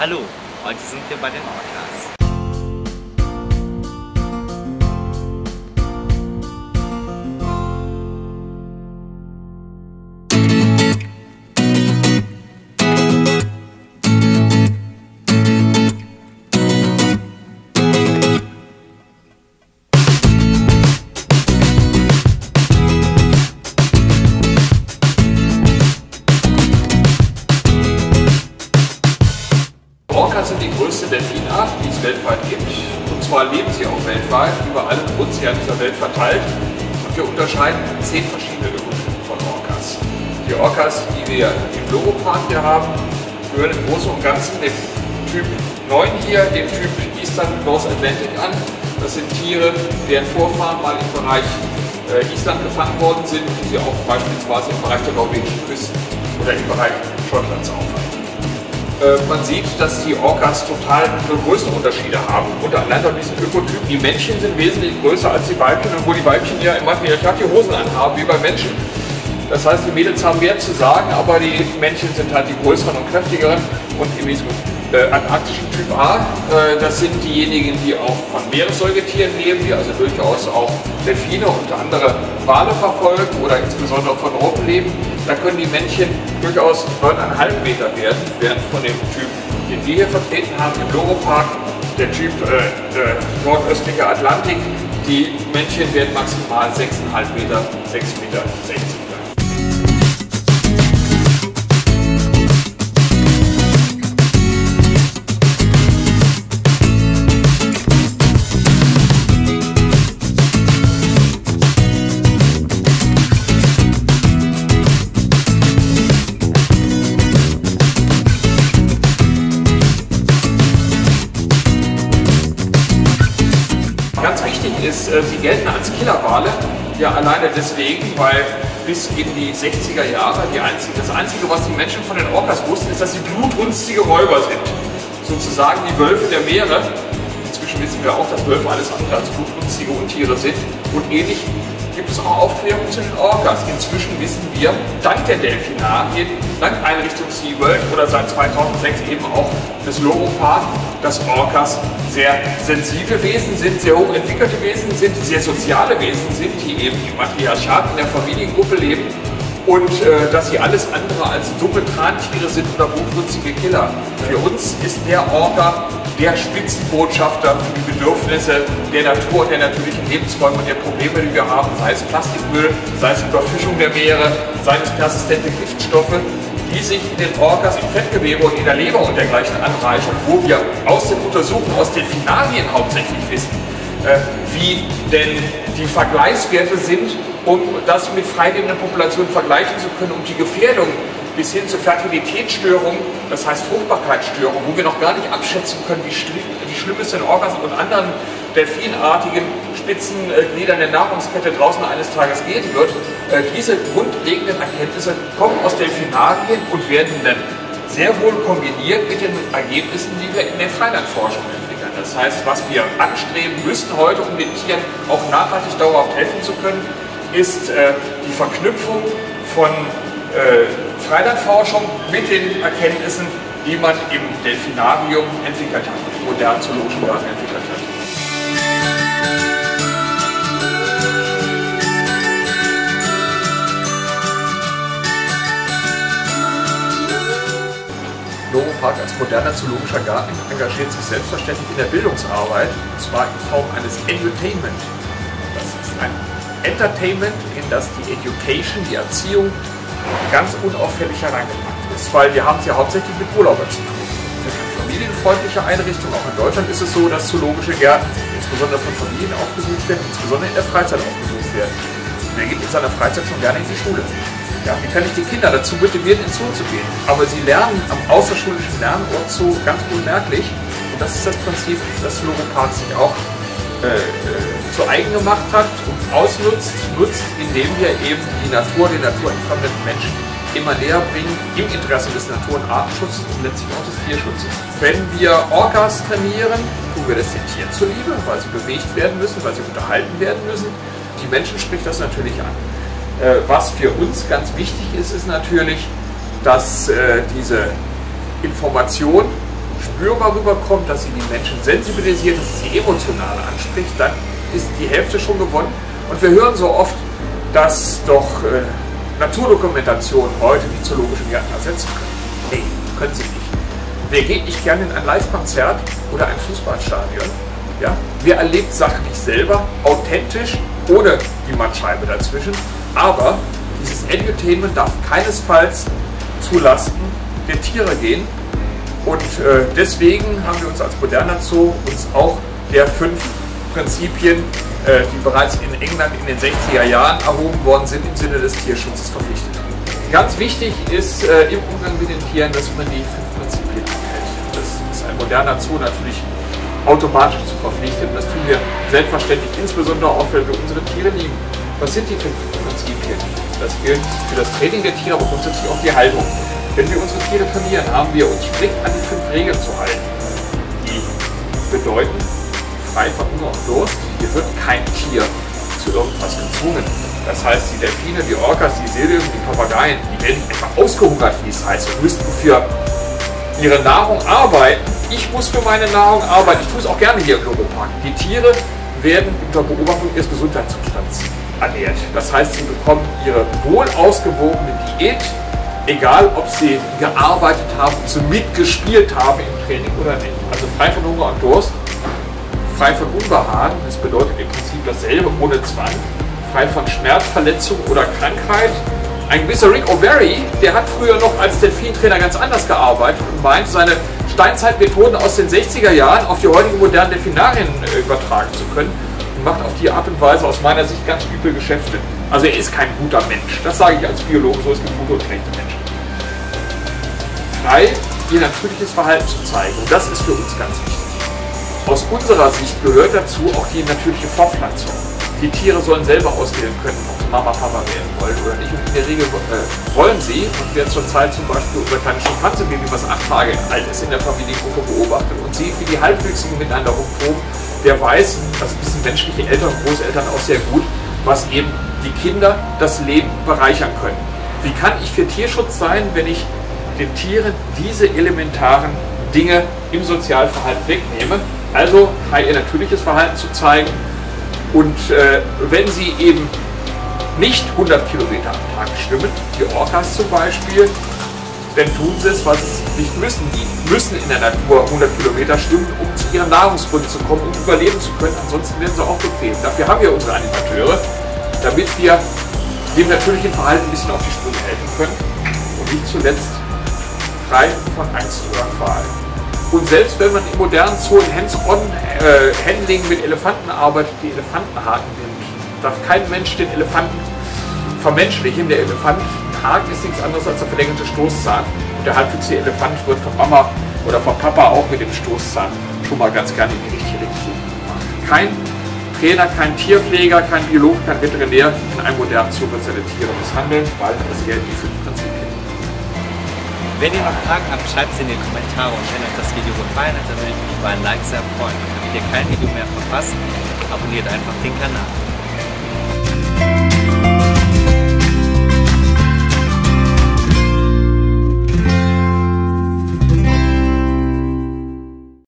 Hallo, heute sind wir bei den Orcas. Orcas sind die größte Delfinart, die es weltweit gibt. Und zwar leben sie auch weltweit, über alle Ozeane dieser Welt verteilt. Und wir unterscheiden 10 verschiedene Ökotypen von Orcas. Die Orcas, die wir im Loro-Park hier haben, gehören im Großen und Ganzen dem Typ 9 hier, dem Typ Eastern North Atlantic an. Das sind Tiere, deren Vorfahren mal im Bereich Island gefangen worden sind, die sie auch beispielsweise im Bereich der norwegischen Küsten oder im Bereich Schottlands aufhalten. Man sieht, dass die Orcas total größere Unterschiede haben. Unter anderem diesen Ökotyp. Die Männchen sind wesentlich größer als die Weibchen, obwohl die Weibchen ja im Matriarchat die Hosen anhaben, wie bei Menschen. Das heißt, die Mädels haben mehr zu sagen, aber die Männchen sind halt die größeren und kräftigeren. Und in diesem antarktischen Typ A, das sind diejenigen, die auch von Meeressäugetieren leben, die also durchaus auch Delfine und andere Wale verfolgen oder insbesondere von Robben leben. Da können die Männchen durchaus 9,5 Meter werden, während von dem Typ, den wir hier vertreten haben, im Loro-Park, der Typ nordöstlicher Atlantik, die Männchen werden maximal 6,5 Meter, 6,60 Meter sein. Ganz wichtig ist, sie gelten als Killerwale, ja alleine deswegen, weil bis in die 60er Jahre das Einzige, was die Menschen von den Orcas wussten, ist, dass sie blutrünstige Räuber sind. Sozusagen die Wölfe der Meere. Inzwischen wissen wir auch, dass Wölfe alles andere als blutrünstige Untiere sind. Und ähnlich gibt es auch Aufklärung zu den Orcas. Inzwischen wissen wir, dank der Delfinarien, dank Einrichtung SeaWorld oder seit 2006 eben auch des Loro-Park, dass Orcas sehr sensible Wesen sind, sehr hochentwickelte Wesen sind, sehr soziale Wesen sind, die eben im Matriarchat in der Familiengruppe leben und dass sie alles andere als dumme Trantiere sind oder blutrünstige Killer. Für uns ist der Orca der Spitzenbotschafter für die Bedürfnisse der Natur und der natürlichen Lebensräume und der Probleme, die wir haben, sei es Plastikmüll, sei es Überfischung der Meere, sei es persistente Giftstoffe, die sich in den Orcas im Fettgewebe und in der Leber und dergleichen anreichern, wo wir aus den Untersuchungen, aus Delfinarien hauptsächlich wissen, wie denn die Vergleichswerte sind, um das mit freilebenden Populationen vergleichen zu können, um die Gefährdung bis hin zu Fertilitätsstörungen, das heißt Fruchtbarkeitsstörungen, wo wir noch gar nicht abschätzen können, wie schlimm es den Orcas und anderen delfinartigen Spitzengliedern der Nahrungskette draußen eines Tages gehen wird. Diese grundlegenden Erkenntnisse kommen aus Delfinarien und werden dann sehr wohl kombiniert mit den Ergebnissen, die wir in der Freilandforschung entwickeln. Das heißt, was wir anstreben müssen heute, um den Tieren auch nachhaltig dauerhaft helfen zu können, ist die Verknüpfung von Freilandforschung mit den Erkenntnissen, die man im Delfinarium entwickelt hat, im modernen zoologischen Garten entwickelt hat. Loro-Park als moderner zoologischer Garten engagiert sich selbstverständlich in der Bildungsarbeit, und zwar in Form eines Edutainment. Das ist ein Entertainment, in das die Education, die Erziehung, ganz unauffällig hereingepackt ist, weil wir haben es ja hauptsächlich mit Urlaubern zu tun. Eine familienfreundliche Einrichtung, auch in Deutschland ist es so, dass zoologische Gärten insbesondere von Familien aufgesucht werden, insbesondere in der Freizeit aufgesucht werden. Wer geht in seiner Freizeit schon gerne in die Schule? Ja, wie kann ich die Kinder dazu motivieren, ins Zoo zu gehen? Aber sie lernen am außerschulischen Lernort so ganz unmerklich. Und das ist das Prinzip, das Loro-Park sich auch zu eigen gemacht hat und nutzt, indem wir eben die Natur, den naturentfremdeten Menschen immer näher bringen, im Interesse des Natur- und Artenschutzes und letztlich auch des Tierschutzes. Wenn wir Orcas trainieren, tun wir das den Tieren zuliebe, weil sie bewegt werden müssen, weil sie unterhalten werden müssen. Die Menschen spricht das natürlich an. Was für uns ganz wichtig ist, ist natürlich, dass diese Information spürbar rüberkommt, dass sie die Menschen sensibilisiert, dass sie emotional anspricht, dann ist die Hälfte schon gewonnen. Und wir hören so oft, dass doch Naturdokumentationen heute die zoologischen Gärten ersetzen können. Nee, können sie nicht. Wer geht nicht gerne in ein Live-Konzert oder ein Fußballstadion? Ja? Wer erlebt Sachen nicht selber, authentisch, ohne die Mattscheibe dazwischen? Aber dieses Edutainment darf keinesfalls zulasten der Tiere gehen. Und deswegen haben wir uns als moderner Zoo uns auch der 5 Prinzipien, die bereits in England in den 60er Jahren erhoben worden sind, im Sinne des Tierschutzes verpflichtet haben. Ganz wichtig ist im Umgang mit den Tieren, dass man die 5 Prinzipien anhält. Das ist ein moderner Zoo natürlich automatisch zu verpflichten. Das tun wir selbstverständlich, insbesondere auch, weil wir unsere Tiere lieben. Was sind die 5 Prinzipien? Das gilt für das Training der Tiere, aber grundsätzlich auch die Haltung. Wenn wir unsere Tiere trainieren, haben wir uns strikt an die 5 Regeln zu halten. Die bedeuten, frei von Hunger und Durst, hier wird kein Tier zu irgendwas gezwungen. Das heißt, die Delfine, die Orcas, die Seelöwen, die Papageien, die werden etwa ausgehungert, wie es heißt, und müssten für ihre Nahrung arbeiten. Ich muss für meine Nahrung arbeiten. Ich tue es auch gerne hier im Europark. Die Tiere werden unter Beobachtung ihres Gesundheitszustands ernährt. Das heißt, sie bekommen ihre wohl ausgewogene Diät, egal ob sie gearbeitet haben, ob sie mitgespielt haben im Training oder nicht. Also frei von Hunger und Durst, frei von Unbehagen, das bedeutet im Prinzip dasselbe, ohne Zwang, frei von Schmerz, Verletzung oder Krankheit. Ein gewisser Rick O'Barry, der hat früher noch als Delfintrainer ganz anders gearbeitet und meint, seine Steinzeitmethoden aus den 60er Jahren auf die heutigen modernen Delfinarien übertragen zu können und macht auf die Art und Weise aus meiner Sicht ganz üble Geschäfte. Also er ist kein guter Mensch, das sage ich als Biologe, so, es gibt gute und schlechte Menschen. Frei, ihr natürliches Verhalten zu zeigen, und das ist für uns ganz wichtig. Aus unserer Sicht gehört dazu auch die natürliche Fortpflanzung. Die Tiere sollen selber auswählen können, ob sie Mama, Papa werden wollen oder nicht. Und in der Regel wollen sie. Und wer zurzeit zum Beispiel unser kleines Schimpansenbaby, was 8 Tage alt ist, in der Familiengruppe beobachtet und sieht, wie die Halbwüchsigen miteinander rumtoben, der weiß, das wissen menschliche Eltern und Großeltern auch sehr gut, was eben die Kinder das Leben bereichern können. Wie kann ich für Tierschutz sein, wenn ich den Tieren diese elementaren Dinge im Sozialverhalten wegnehme? Also frei ihr natürliches Verhalten zu zeigen. Und wenn sie eben nicht 100 Kilometer am Tag schwimmen, die Orcas zum Beispiel, dann tun sie es, was sie nicht müssen. Die müssen in der Natur 100 Kilometer schwimmen, um zu ihren Nahrungsgründen zu kommen, um überleben zu können. Ansonsten werden sie auch bequem. Dafür haben wir unsere Animateure, damit wir dem natürlichen Verhalten ein bisschen auf die Sprünge helfen können und nicht zuletzt frei von Angst oder Qual. Und selbst wenn man im modernen Zoo in Hands-on-Handling mit Elefanten arbeitet, die Elefantenhaken nimmt, darf kein Mensch den Elefanten vermenschlichen. Der Elefantenhaken ist nichts anderes als der verlängerte Stoßzahn. Und der halbwüchsige Elefant wird von Mama oder von Papa auch mit dem Stoßzahn schon mal ganz gerne in die richtige Richtung gemacht. Kein Trainer, kein Tierpfleger, kein Biologe, kein Veterinär in einem modernen Zoo wird seine Tiere misshandeln, weil das gelten die 5 Prinzipien. Wenn ihr noch Fragen habt, schreibt sie in die Kommentare, und wenn euch das Video gefallen hat, dann würde ich mich über ein Like sehr freuen. Und damit ihr kein Video mehr verpasst, abonniert einfach den Kanal.